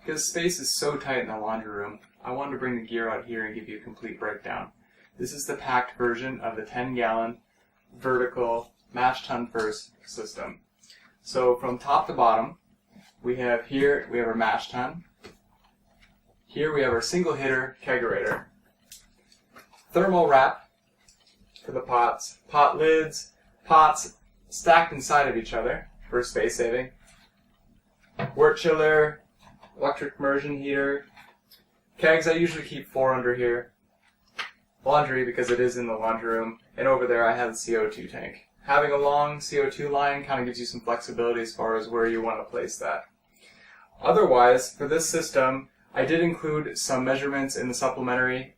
Because space is so tight in the laundry room, I wanted to bring the gear out here and give you a complete breakdown. This is the packed version of the 10-gallon vertical Tun First system. So from top to bottom, we have our mash tun. Here we have our single hitter kegerator. Thermal wrap for the pots. Pot lids, pots stacked inside of each other for space saving. Wort chiller, electric immersion heater. Kegs, I usually keep 4 under here. Laundry, because it is in the laundry room. And over there I have the CO2 tank. Having a long CO2 line kind of gives you some flexibility as far as where you want to place that. Otherwise, for this system, I did include some measurements in the supplementary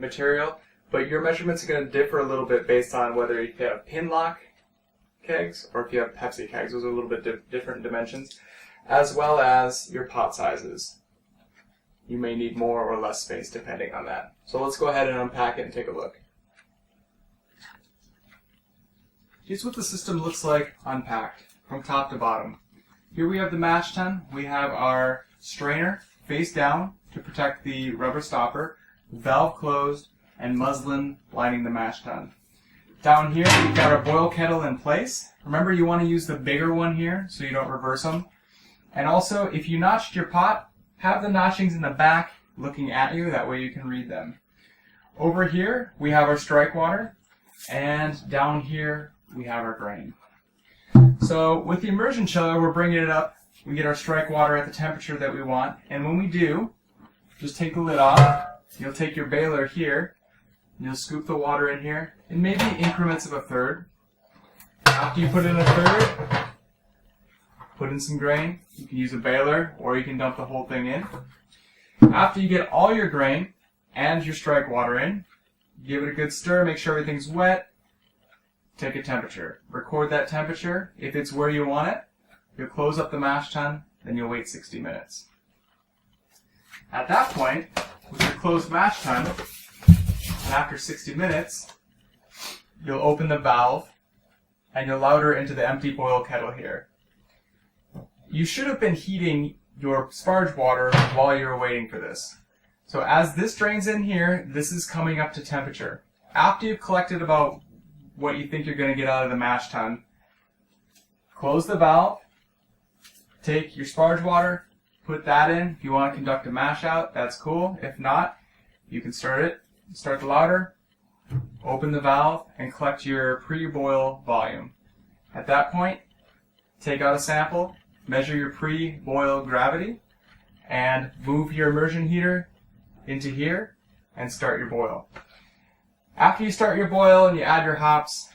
material, but your measurements are going to differ a little bit based on whether you have pin lock kegs or if you have Pepsi kegs. Those are a little bit different dimensions, as well as your pot sizes. You may need more or less space depending on that. So let's go ahead and unpack it and take a look. Here's what the system looks like unpacked from top to bottom. Here we have the mash tun. We have our strainer face down to protect the rubber stopper, valve closed, and muslin lining the mash tun. Down here we've got our boil kettle in place. Remember, you want to use the bigger one here so you don't reverse them. And also, if you notched your pot, have the notchings in the back looking at you, that way you can read them. Over here we have our strike water, and down here we have our grain. So with the immersion chiller, we're bringing it up. We get our strike water at the temperature that we want, and when we do, just take the lid off. You'll take your baler here, and you'll scoop the water in here in maybe increments of a third. After you put in a third, put in some grain. You can use a baler, or you can dump the whole thing in. After you get all your grain and your strike water in, give it a good stir, make sure everything's wet. Take a temperature. Record that temperature. If it's where you want it, you'll close up the mash tun, then you'll wait 60 minutes. At that point, with your closed mash tun, and after 60 minutes, you'll open the valve and you'll load her into the empty boil kettle here. You should have been heating your sparge water while you were waiting for this. So as this drains in here, this is coming up to temperature. After you've collected about what you think you're going to get out of the mash tun, close the valve, take your sparge water, put that in. If you want to conduct a mash out, that's cool. If not, you can start the lauter, open the valve, and collect your pre-boil volume. At that point, take out a sample, measure your pre-boil gravity, and move your immersion heater into here and start your boil. After you start your boil and you add your hops,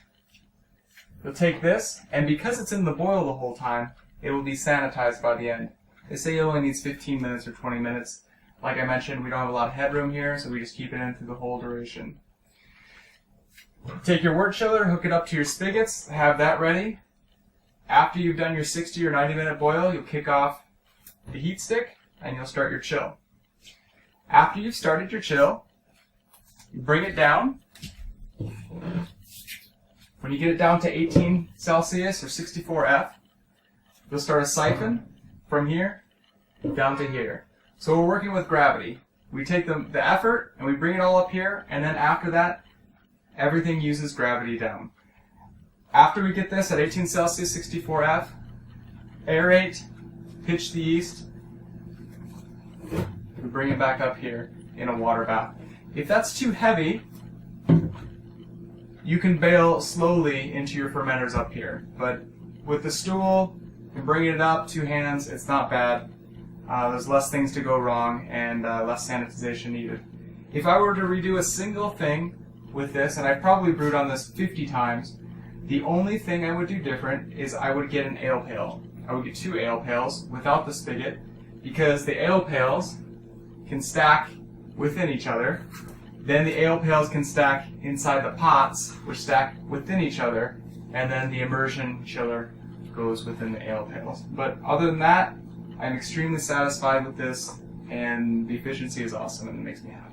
you'll take this, and because it's in the boil the whole time, it will be sanitized by the end. They say it only needs 15 minutes or 20 minutes. Like I mentioned, we don't have a lot of headroom here, so we just keep it in through the whole duration. Take your wort chiller, hook it up to your spigots, have that ready. After you've done your 60 or 90 minute boil, you'll kick off the heat stick and you'll start your chill. After you've started your chill, you bring it down. When you get it down to 18 Celsius or 64 F, you'll start a siphon from here down to here. So we're working with gravity. We take the effort and we bring it all up here, and then after that, everything uses gravity down. After we get this at 18 Celsius, 64 F, aerate, pitch the yeast, we bring it back up here in a water bath. If that's too heavy, you can bail slowly into your fermenters up here. But with the stool and bringing it up, 2 hands, it's not bad. There's less things to go wrong and less sanitization needed. If I were to redo a single thing with this, and I've probably brewed on this 50 times, the only thing I would do different is I would get an ale pail. I would get 2 ale pails without the spigot, because the ale pails can stack within each other. Then the ale pails can stack inside the pots, which stack within each other, and then the immersion chiller goes within the ale pails. But other than that, I'm extremely satisfied with this, and the efficiency is awesome and it makes me happy.